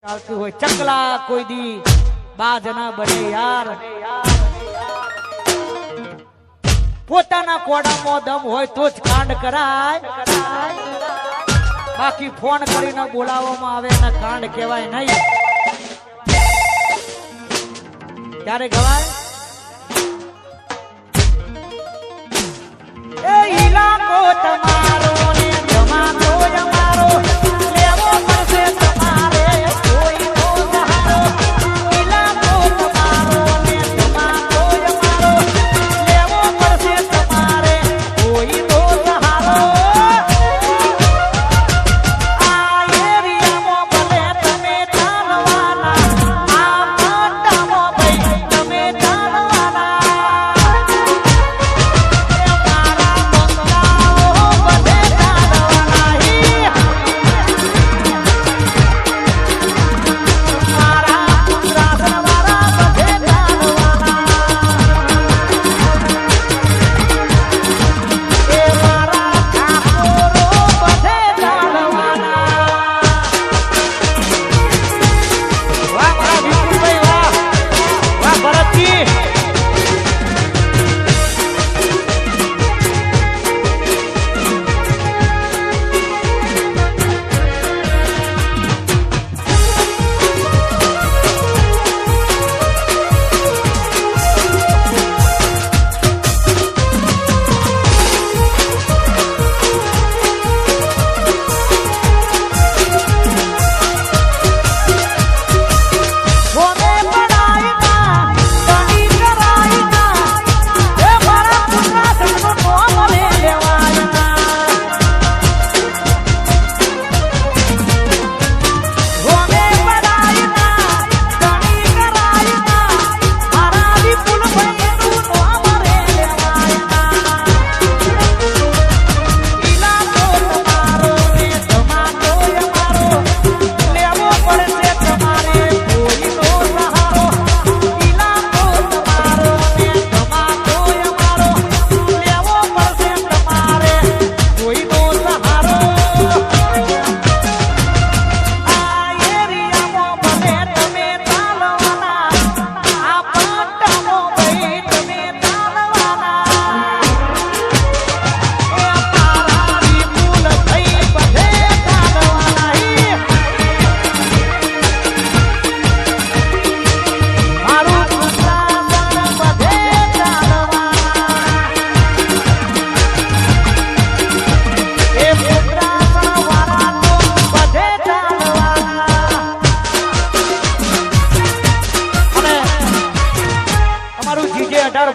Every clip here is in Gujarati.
ચાલતી હોય ચકલા કોઈ દી બાજ ના બને યાર પોતાના કોડામાં દમ હોય તો જ કાંડ કરાય બાકી ફોન કરીને બોલાવવામાં આવે ને કાંડ કહેવાય નહીં ત્યારે ગવાય એ ઈલાકો તમારો ને જમાનો અમારો લેવો પડશે તમારે કોઈ નો સહારો ઈલાકો તમારો ને જમાનો અમારો લેવો પડશે તમારે કોઈ નો સહારો આ એરિયામાં ભલે તમે ચાલવાના આ પટ્ટામાં ભાઈ તમે ચાલવાના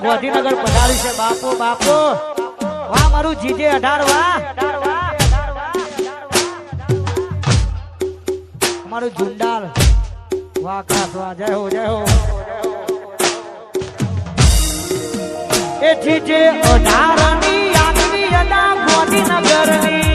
ગાંધીનગર પધારી છે બાપો બાપો વાહ મારું જીજે 18 વાહ અમારું ઝુંડાલ વાહ ખાસ વાહ જય હો એ જીજે 18 ની આગવી અડા ગાંધીનગર ની